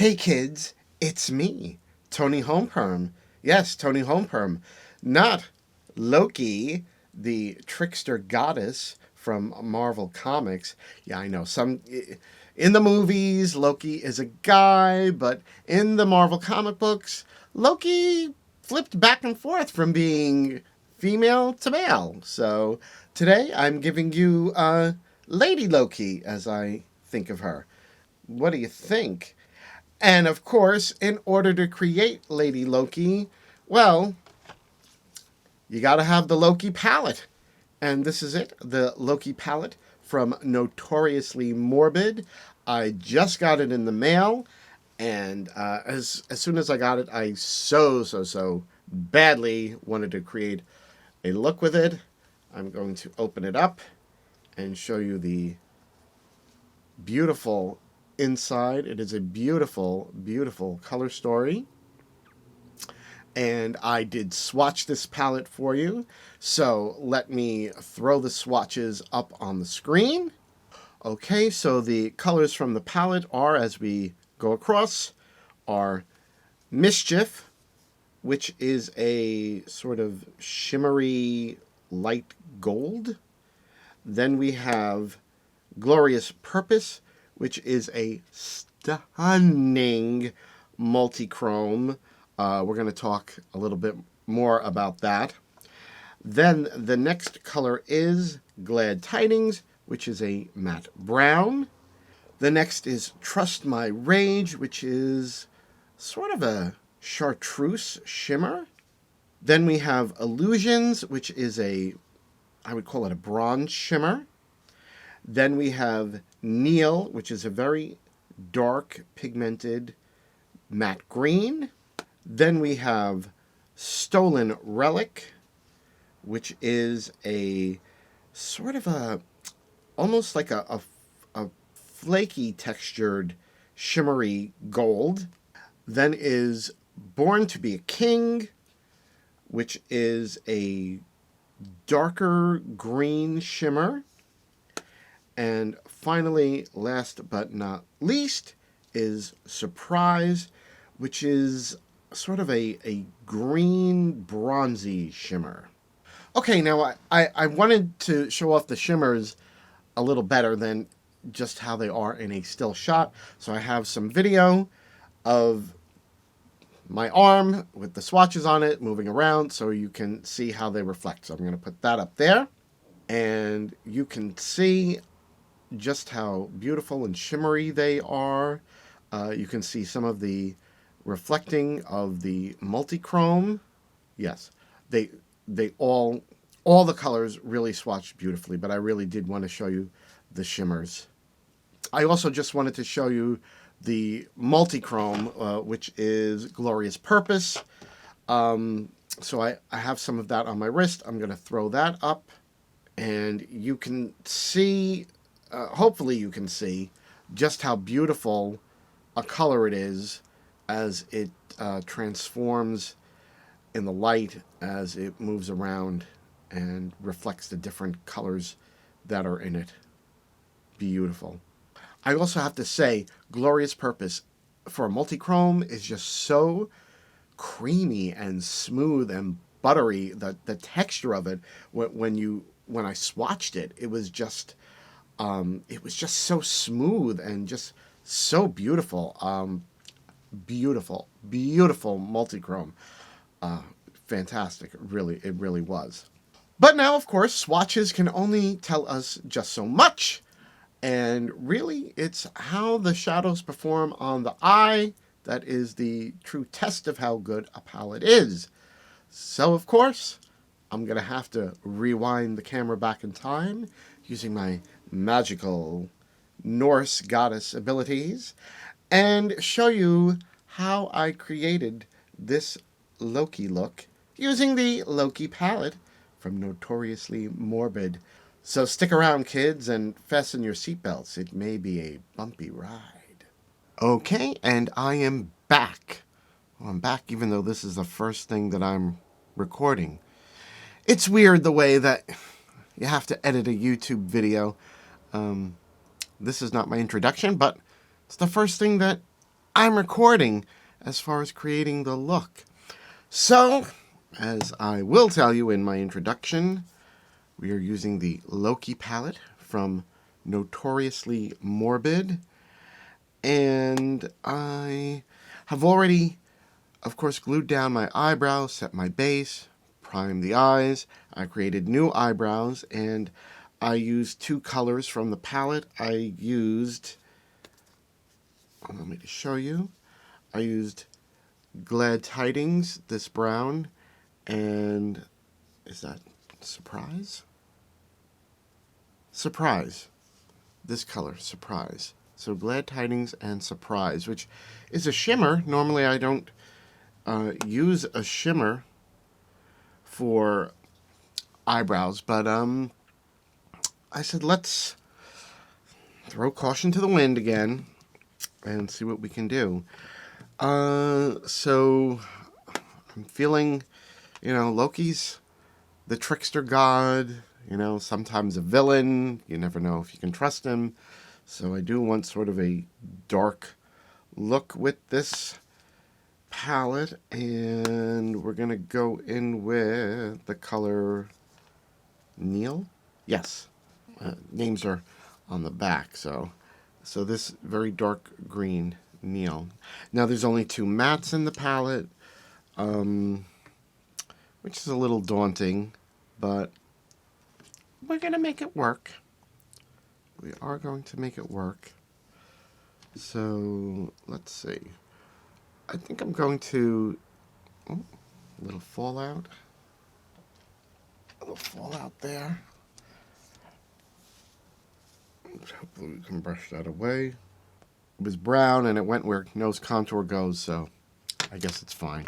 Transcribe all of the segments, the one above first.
Hey kids, it's me, Toni Homeperm. Yes, Toni Homeperm. Not Loki, the trickster goddess from Marvel Comics. Yeah, I know. In the movies, Loki is a guy, but in the Marvel comic books, Loki flipped back and forth from being female to male. So today I'm giving you Lady Loki as I think of her. What do you think? And of course, in order to create Lady Loki, well, you got to have the Loki Palette. And this is it, the Loki Palette from Notoriously Morbid. I just got it in the mail, and as soon as I got it, I so badly wanted to create a look with it. I'm going to open it up and show you the beautiful inside. It is a beautiful, beautiful color story. And I did swatch this palette for you. So let me throw the swatches up on the screen. Okay, so the colors from the palette are, as we go across, are Mischief, which is a sort of shimmery light gold. Then we have Glorious Purpose, which is a stunning multi-chrome. We're going to talk a little bit more about that. Then the next color is Glad Tidings, which is a matte brown. The next is Trust My Rage, which is sort of a chartreuse shimmer. Then we have Illusions, which is I would call it a bronze shimmer. Then we have Kneel, which is a very dark pigmented matte green. Then we have Stolen Relic, which is a sort of almost like a flaky textured shimmery gold. Then is Born to be a King, which is a darker green shimmer. And finally, last but not least, is Surprise, which is sort of a green bronzy shimmer. Okay, now I wanted to show off the shimmers a little better than just how they are in a still shot. So I have some video of my arm with the swatches on it moving around so you can see how they reflect. So I'm going to put that up there. And you can see just how beautiful and shimmery they are. You can see some of the reflecting of the multi-chrome. Yes, they all the colors really swatched beautifully, but I really did want to show you the shimmers. I also just wanted to show you the multi-chrome, which is Glorious Purpose. So I have some of that on my wrist. I'm going to throw that up, and you can see, hopefully you can see, just how beautiful a color it is as it transforms in the light as it moves around and reflects the different colors that are in it. Beautiful. I also have to say, Glorious Purpose for a multi-chrome is just so creamy and smooth and buttery. The texture of it, when I swatched it, it was just so smooth and just so beautiful. Beautiful multi-chrome. Fantastic. It really was. But now, of course, swatches can only tell us just so much. And really, it's how the shadows perform on the eye that is the true test of how good a palette is. So, of course, I'm going to have to rewind the camera back in time using my magical Norse goddess abilities and show you how I created this Loki look using the Loki palette from Notoriously Morbid. So stick around, kids, and fasten your seatbelts. It may be a bumpy ride. Okay, and I am back. Well, I'm back even though this is the first thing that I'm recording. It's weird the way that you have to edit a YouTube video. This is not my introduction, but it's the first thing that I'm recording as far as creating the look. So, as I will tell you in my introduction, we are using the Loki palette from Notoriously Morbid. And I have already, of course, glued down my eyebrows, set my base, primed the eyes. I created new eyebrows, and I used two colors from the palette. I used, allow me to show you, I used Glad Tidings, this brown, and is that Surprise? Surprise. This color, Surprise. So Glad Tidings and Surprise, which is a shimmer. Normally I don't use a shimmer for eyebrows, but I said let's throw caution to the wind again and see what we can do. So I'm feeling, Loki's the trickster god, sometimes a villain. You never know if you can trust him. So I do want sort of a dark look with this palette, and we're going to go in with the color Neil. Yes, names are on the back, so this very dark green Neil. Now there's only two mattes in the palette, which is a little daunting, but we're going to make it work. We are going to make it work. So let's see. I think I'm going to, a little fallout. A little fallout there. Hopefully we can brush that away. It was brown and it went where nose contour goes, so I guess it's fine.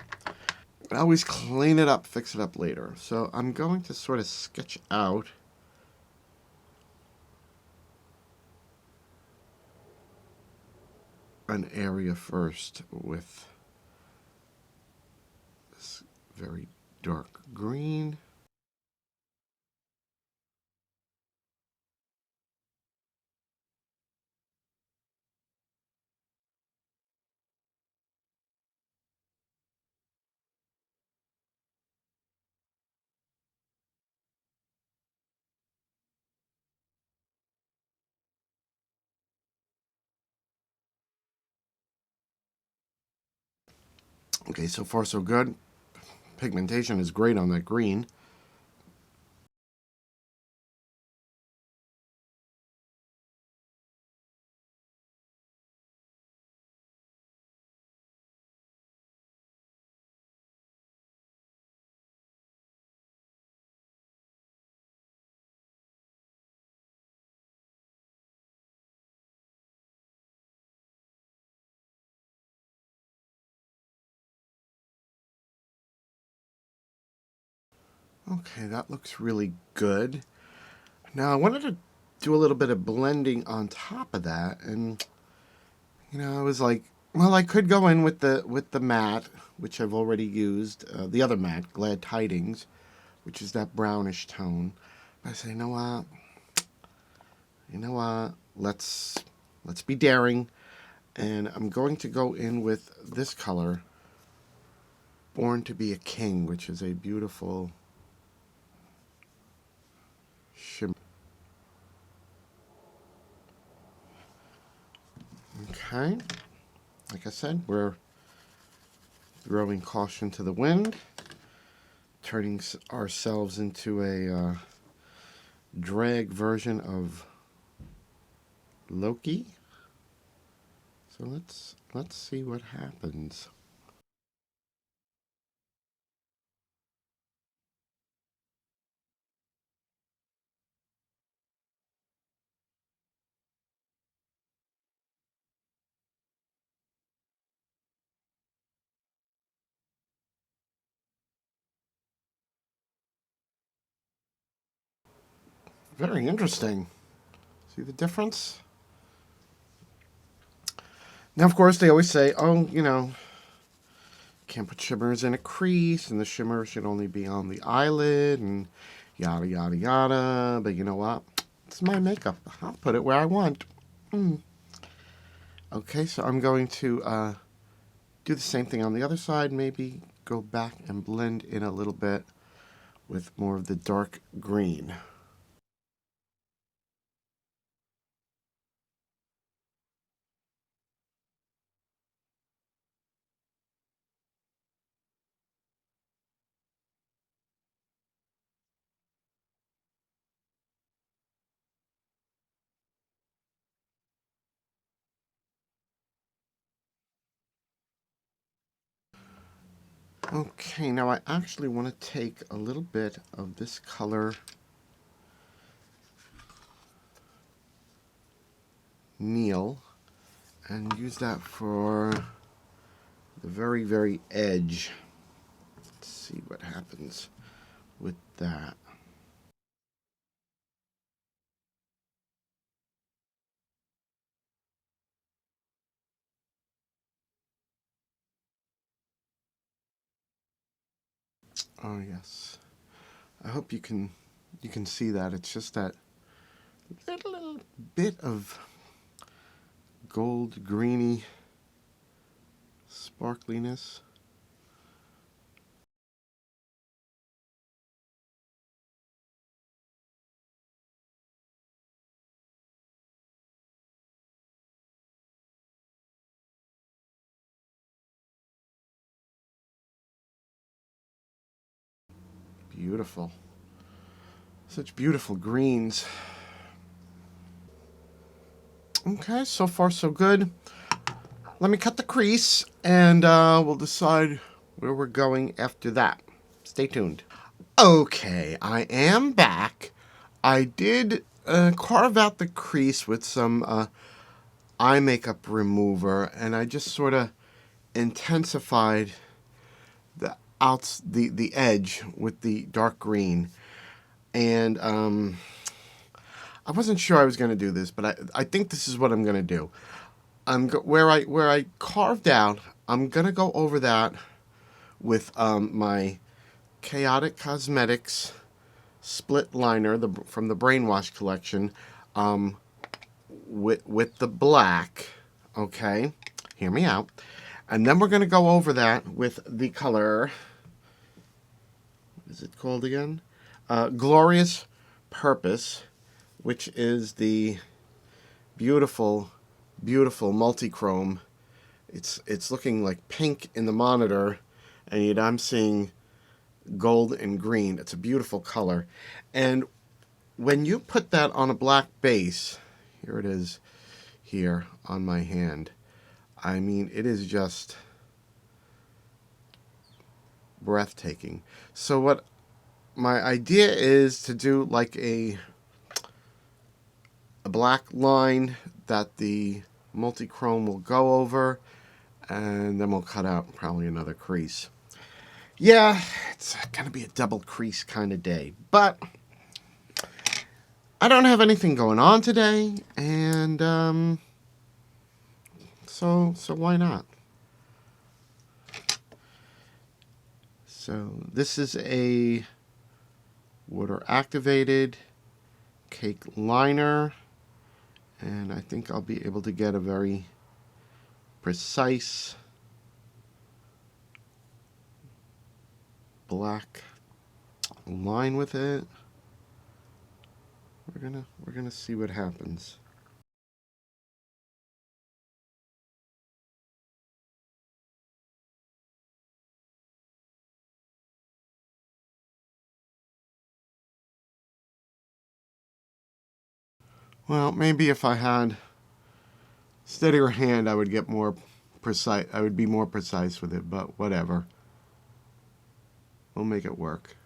I always clean it up, fix it up later. So I'm going to sort of sketch out an area first with this very dark green. Okay, so far so good. Pigmentation is great on that green. Okay, that looks really good. Now I wanted to do a little bit of blending on top of that, and I was like, well, I could go in with the matte, which I've already used, the other matte, Glad Tidings, which is that brownish tone. But I say, let's be daring, and I'm going to go in with this color, Born to be a King, which is a beautiful shimmer. Okay, like I said, we're throwing caution to the wind, turning ourselves into a drag version of Loki. So let's see what happens. Very interesting. See the difference? Now, of course, they always say, oh, can't put shimmers in a crease, and the shimmer should only be on the eyelid, and yada, yada, yada. But you know what? It's my makeup. I'll put it where I want. Okay, so I'm going to do the same thing on the other side, maybe go back and blend in a little bit with more of the dark green. Okay, now I actually want to take a little bit of this color Neil and use that for the very, very edge. Let's see what happens with that. Oh yes, I hope you can see that. It's just that little bit of gold greeny sparkliness. Beautiful. Such beautiful greens. Okay, so far so good. Let me cut the crease and we'll decide where we're going after that. Stay tuned. Okay, I am back. I did carve out the crease with some eye makeup remover, and I just sort of intensified the edge with the dark green. And I wasn't sure I was going to do this, but I think this is what I'm going to do. Where I carved out, I'm going to go over that with my Chaotic Cosmetics split liner from the Brainwash collection with the black. Okay, hear me out. And then we're going to go over that with the color, what is it called again? Glorious Purpose, which is the beautiful, beautiful multi-chrome. It's looking like pink in the monitor, and yet I'm seeing gold and green. It's a beautiful color. And when you put that on a black base, here it is here on my hand. I mean, it is just breathtaking. So what my idea is to do like a black line that the multi-chrome will go over, and then we'll cut out probably another crease. Yeah, it's going to be a double crease kind of day, but I don't have anything going on today, and so why not? So this is a water activated cake liner, and I think I'll be able to get a very precise black line with it. We're gonna see what happens. Well, maybe if I had steadier hand, I would get more precise. I would be more precise with it, but whatever. We'll make it work.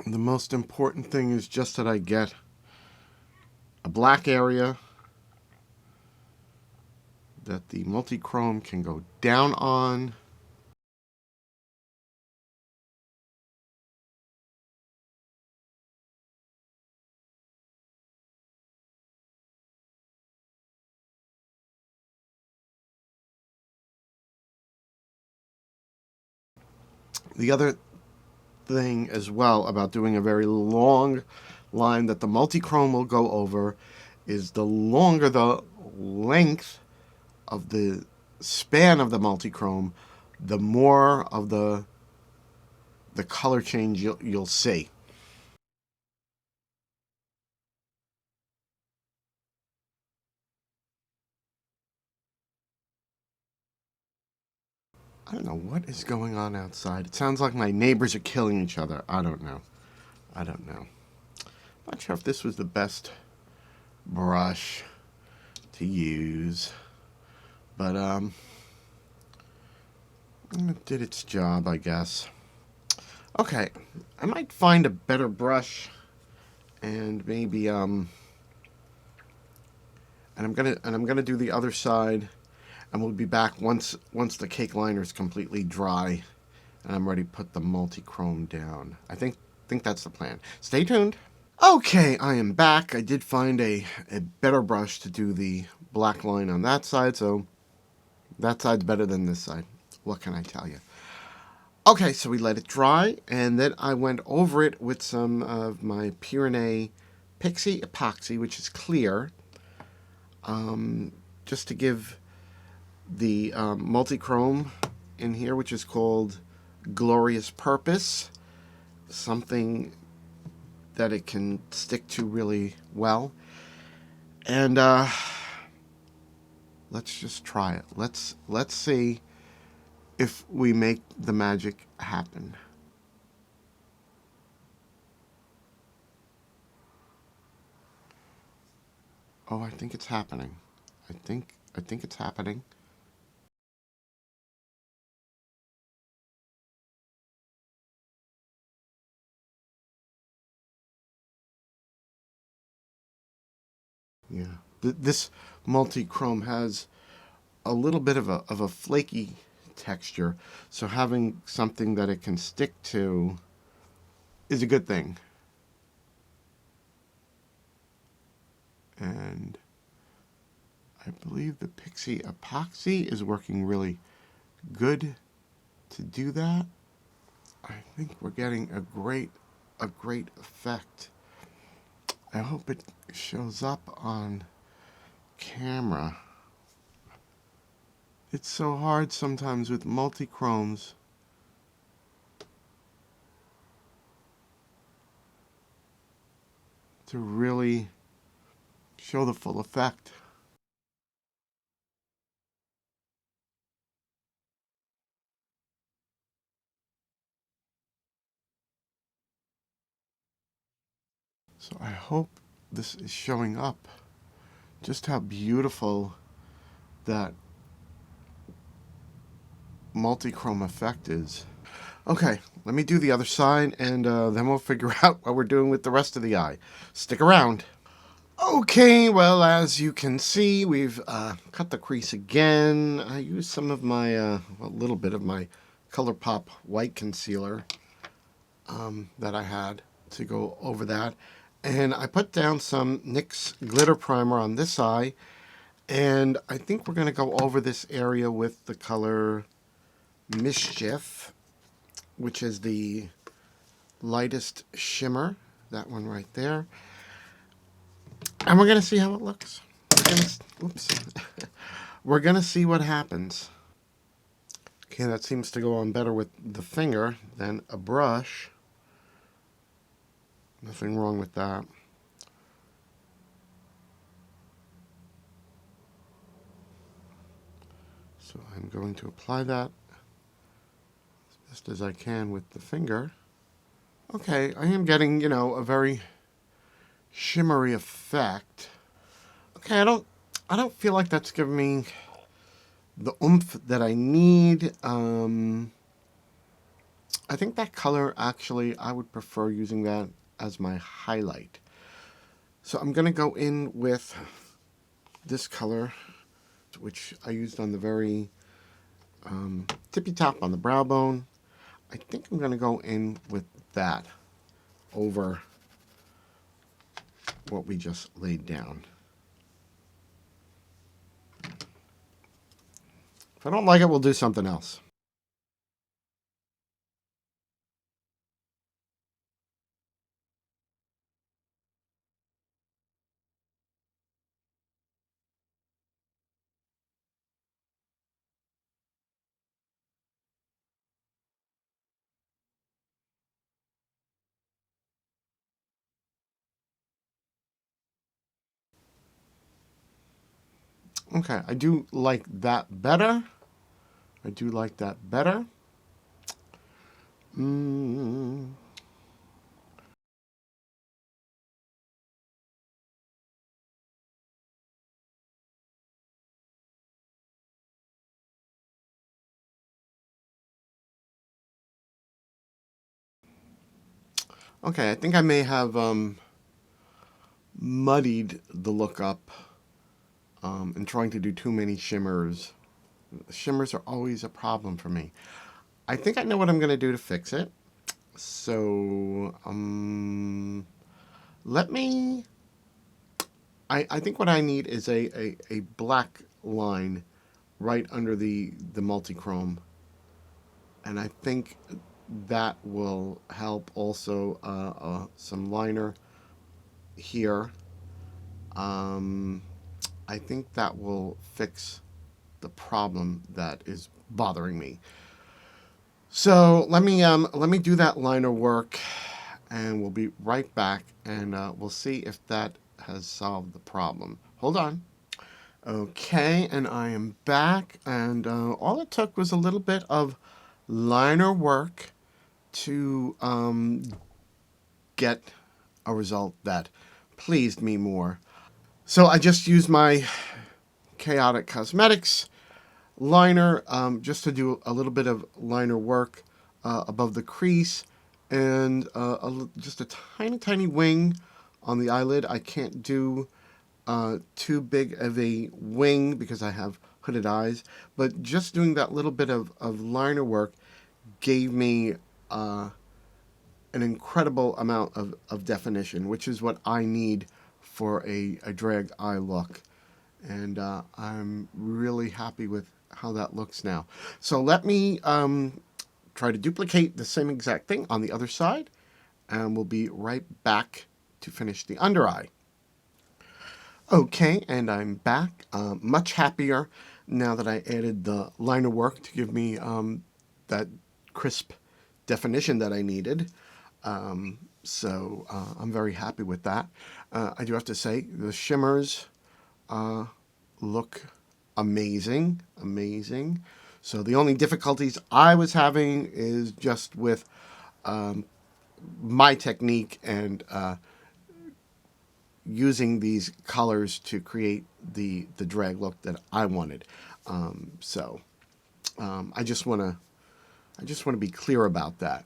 The most important thing is just that I get a black area that the multi-chrome can go down on. The other thing as well about doing a very long line that the multi-chrome will go over is the longer the length of the span of the multi-chrome, the more of the color change you'll see. I don't know what is going on outside. It sounds like my neighbors are killing each other. I don't know. I don't know. Not sure if this was the best brush to use, but it did its job, I guess. Okay, I might find a better brush, and maybe and I'm gonna do the other side, and we'll be back once the cake liner is completely dry, and I'm ready to put the multi-chrome down. I think that's the plan. Stay tuned. Okay, I am back. I did find a better brush to do the black line on that side, so that side's better than this side. What can I tell you? Okay, so we let it dry, and then I went over it with some of my Pyrenees Pixie Epoxy, which is clear, just to give the multi-chrome in here, which is called Glorious Purpose, something that it can stick to really well. And let's just try it. Let's see if we make the magic happen. Oh, I think it's happening. I think it's happening. Yeah. This multi-chrome has a little bit of a flaky texture, so having something that it can stick to is a good thing. And I believe the Pixie Epoxy is working really good to do that. I think we're getting a great effect. I hope it shows up on camera. It's so hard sometimes with multi-chromes to really show the full effect. So I hope this is showing up. Just how beautiful that multi-chrome effect is. Okay, let me do the other side, and then we'll figure out what we're doing with the rest of the eye. Stick around. Okay, well, as you can see, we've cut the crease again. I used some of my, a little bit of my ColourPop white concealer that I had to go over that. And I put down some NYX glitter primer on this eye. And I think we're going to go over this area with the color Mischief, which is the lightest shimmer. That one right there. And we're going to see how it looks. We're going to see what happens. Okay, that seems to go on better with the finger than a brush. Nothing wrong with that. So I'm going to apply that as best as I can with the finger. Okay, I am getting, a very shimmery effect. Okay, I don't feel like that's giving me the oomph that I need. I think that color, actually, I would prefer using that as my highlight. So I'm going to go in with this color, which I used on the very tippy top on the brow bone. I think I'm going to go in with that over what we just laid down. If I don't like it, we'll do something else. Okay, I do like that better. I do like that better. Mm. Okay, I think I may have muddied the look up and trying to do too many shimmers. Shimmers are always a problem for me. I think I know what I'm going to do to fix it. So, let me. I think what I need is a black line right under the multi-chrome. And I think that will help also some liner here. Um, I think that will fix the problem that is bothering me. So let me do that liner work, and we'll be right back, and we'll see if that has solved the problem. Hold on. Okay, and I am back, and all it took was a little bit of liner work to get a result that pleased me more. So I just used my Chaotic Cosmetics liner just to do a little bit of liner work above the crease and just a tiny, tiny wing on the eyelid. I can't do too big of a wing because I have hooded eyes, but just doing that little bit of liner work gave me an incredible amount of definition, which is what I need for a drag eye look. And I'm really happy with how that looks now. So let me try to duplicate the same exact thing on the other side, and we'll be right back to finish the under eye. Okay, and I'm back, much happier now that I added the liner work to give me that crisp definition that I needed. So I'm very happy with that. I do have to say the shimmers look amazing, amazing. So the only difficulties I was having is just with my technique and using these colors to create the drag look that I wanted. I just want to be clear about that.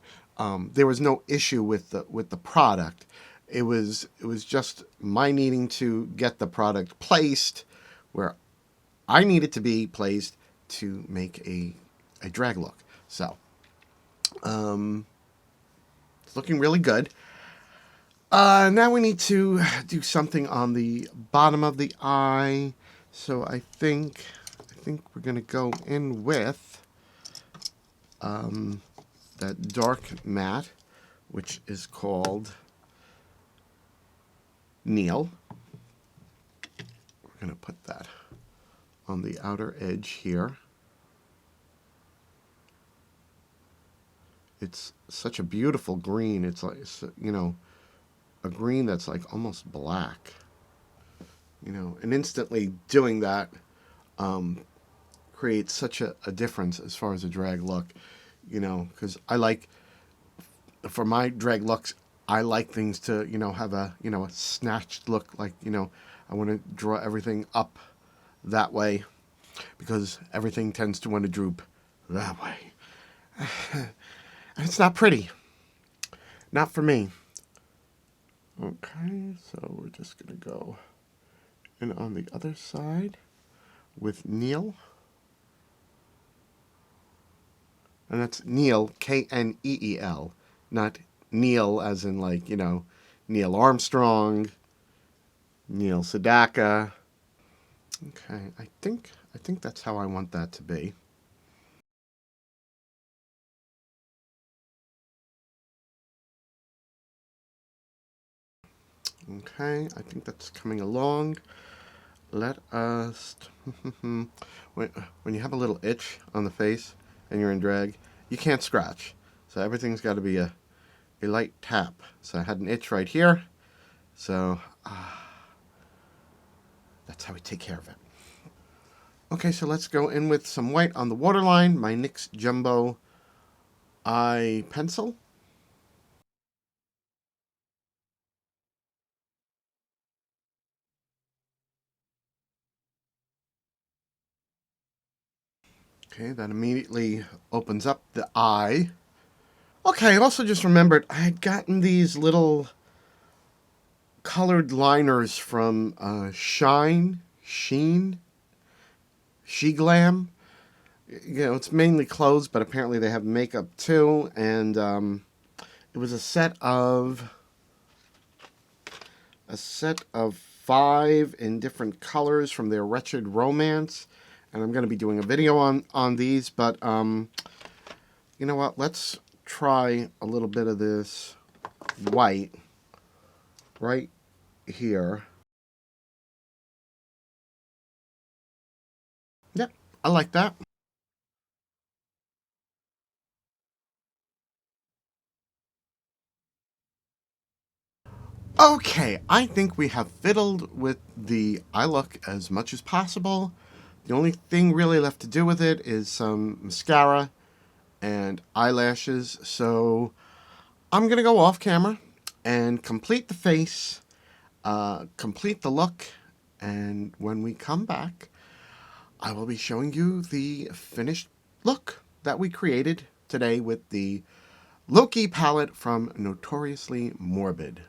There was no issue with the product. It was just my needing to get the product placed where I needed to be placed to make a drag look. So it's looking really good. Now we need to do something on the bottom of the eye. So I think we're gonna go in with that dark matte, which is called Neil. We're gonna put that on the outer edge here. It's such a beautiful green. It's like, you know, a green that's like almost black. You know, and instantly doing that creates such a difference as far as a drag look. You know, because I like, for my drag looks, I like things to, you know, have a, you know, a snatched look. Like, you know, I want to draw everything up that way because everything tends to want to droop that way. And it's not pretty. Not for me. Okay, so we're just going to go in on the other side with Neil. And that's Neil, Kneel, not Neil as in like, you know, Neil Armstrong, Neil Sedaka. Okay, I think that's how I want that to be. Okay, I think that's coming along. Let us... when you have a little itch on the face and you're in drag, you can't scratch. So everything's got to be a light tap. So I had an itch right here. So that's how we take care of it. Okay, so let's go in with some white on the waterline, my NYIiiice Jumbo eye pencil. Okay, that immediately opens up the eye. Okay, I also just remembered I had gotten these little colored liners from She Glam. You know, it's mainly clothes, but apparently they have makeup too. And it was a set of 5 in different colors from their Wretched Romance. And I'm going to be doing a video on these, but you know what? Let's try a little bit of this white right here. Yep, I like that. Okay, I think we have fiddled with the eye look as much as possible. The only thing really left to do with it is some mascara and eyelashes. So I'm going to go off camera and complete the face, complete the look, and when we come back, I will be showing you the finished look that we created today with the Loki palette from Notoriously Morbid.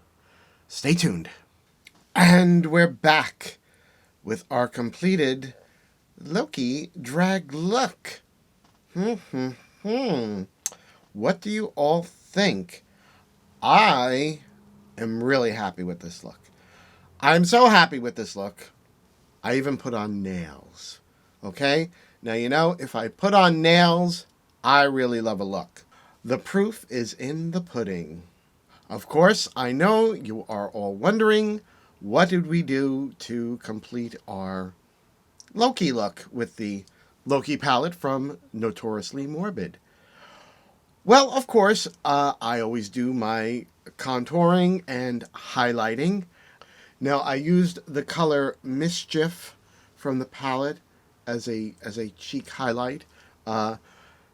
Stay tuned. And we're back with our completed Loki drag look. What do you all think? I am really happy with this look. I'm so happy with this look. I even put on nails. Okay? Now, you know, if I put on nails, I really love a look. The proof is in the pudding. Of course, I know you are all wondering, what did we do to complete our Loki look with the Loki palette from Notoriously Morbid? Well, of course, I always do my contouring and highlighting. Now, I used the color Mischief from the palette as a cheek highlight.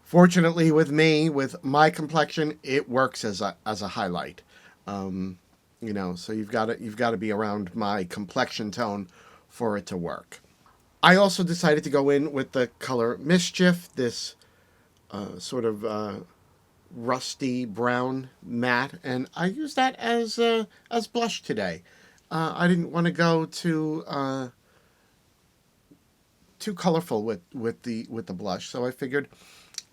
Fortunately, with me, with my complexion, it works as a highlight. You know, so you've got to be around my complexion tone for it to work. I also decided to go in with the color Mischief, this sort of rusty brown matte, and I used that as blush today. I didn't want to go too colorful with the blush, so I figured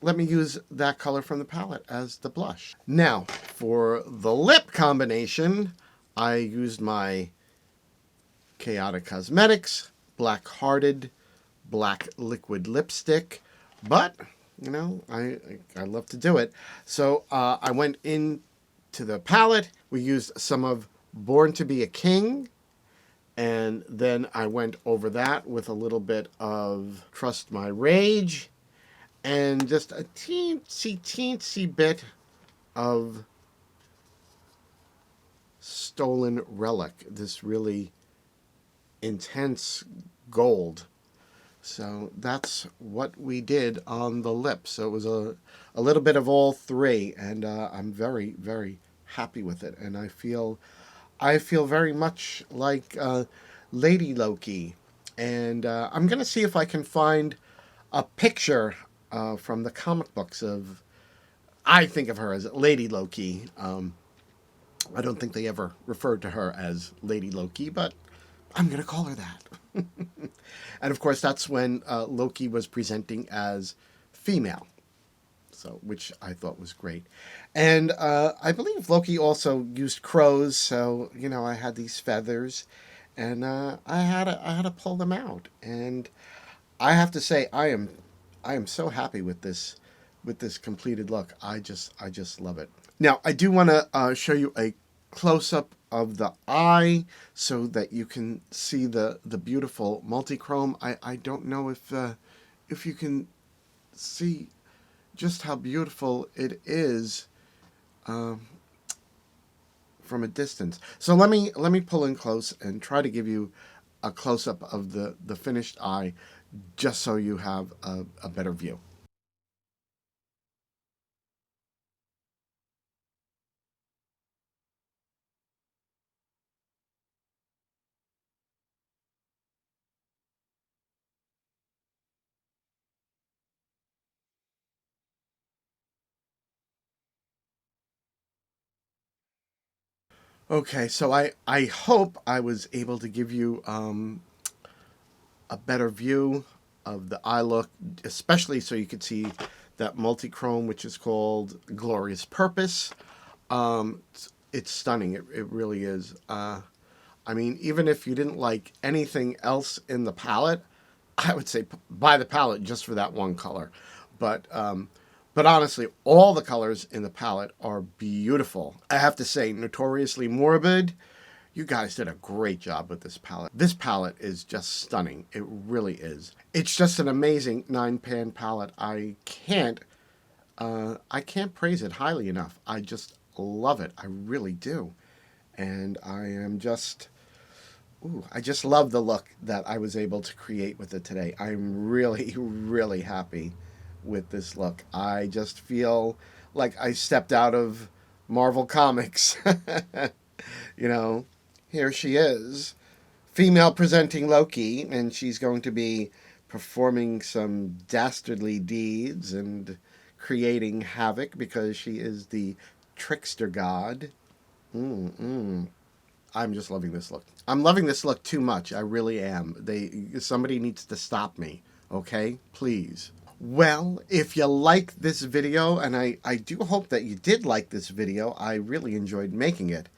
let me use that color from the palette as the blush. Now, for the lip combination, I used my Chaotic Cosmetics Black Hearted Black Liquid Lipstick, but you know, I love to do it. So I went into the palette. We used some of Born to Be a King, and then I went over that with a little bit of Trust My Rage, and just a teensy bit of Stolen Relic, this really intense gold. So that's what we did on the lips. So it was a little bit of all three, and I'm very, very happy with it. And I feel very much like Lady Loki. And I'm gonna see if I can find a picture from the comic books of. I think of her as Lady Loki. I don't think they ever referred to her as Lady Loki, but I'm gonna call her that. And of course, that's when Loki was presenting as female, so which I thought was great. And I believe Loki also used crows, so you know I had these feathers, and I had to pull them out. And I have to say I am so happy with this completed look. I just love it. Now I do want to show you a close up of the eye so that you can see the beautiful multichrome. I don't know if you can see just how beautiful it is from a distance. So let me pull in close and try to give you a close up of the finished eye just so you have a better view. Okay, so I hope I was able to give you a better view of the eye look, especially so you could see that multi-chrome, which is called Glorious Purpose. It's stunning. It really is. I mean, even if you didn't like anything else in the palette, I would say buy the palette just for that one color. But but honestly, all the colors in the palette are beautiful. I have to say, Notoriously Morbid, you guys did a great job with this palette. This palette is just stunning. It really is. It's just an amazing 9-pan palette. I can't praise it highly enough. I just love it. I really do. And I am just, ooh, I just love the look that I was able to create with it today. I'm really, really happy with this look. I just feel like I stepped out of Marvel Comics. You know, here she is, female presenting Loki, and she's going to be performing some dastardly deeds and creating havoc because she is the trickster god. Mm-mm. I'm just loving this look. I'm loving this look too much. I really am. Somebody needs to stop me, okay? Please. Well, if you like this video, and I do hope that you did like this video, I really enjoyed making it.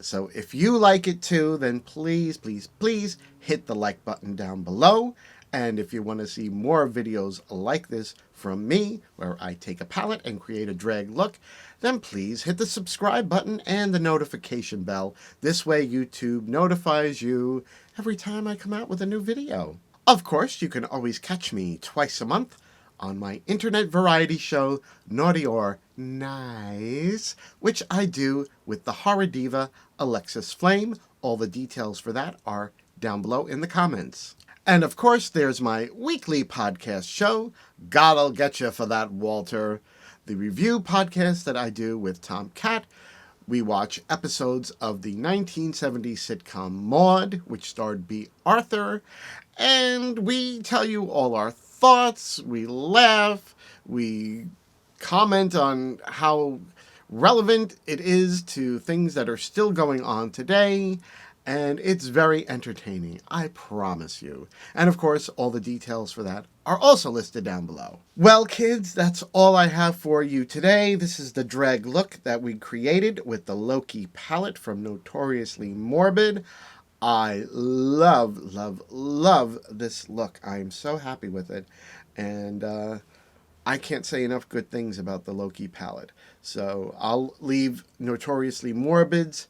So if you like it too, then please, please, please hit the like button down below. And if you want to see more videos like this from me, where I take a palette and create a drag look, then please hit the subscribe button and the notification bell. This way YouTube notifies you every time I come out with a new video. Of course, you can always catch me twice a month on my internet variety show, Naughty or Nice, which I do with the horror diva Alexis Flame. All the details for that are down below in the comments. And of course, there's my weekly podcast show, God'll Get You for That, Walter, the review podcast that I do with Tom Cat. We watch episodes of the 1970s sitcom Maude, which starred B. Arthur, and we tell you all our thoughts, we laugh, we comment on how relevant it is to things that are still going on today, and it's very entertaining, I promise you. And of course, all the details for that are also listed down below. Well, kids, that's all I have for you today. This is the drag look that we created with the Loki palette from Notoriously Morbid. I love, love, love this look. I'm so happy with it. And I can't say enough good things about the Loki palette. So I'll leave Notoriously Morbid's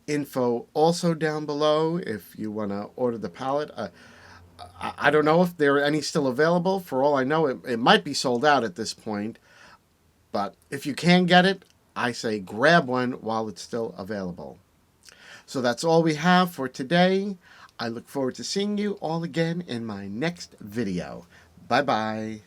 info also down below if you want to order the palette. I don't know if there are any still available. For all I know, it might be sold out at this point. But if you can get it, I say grab one while it's still available. So that's all we have for today. I look forward to seeing you all again in my next video. Bye-bye.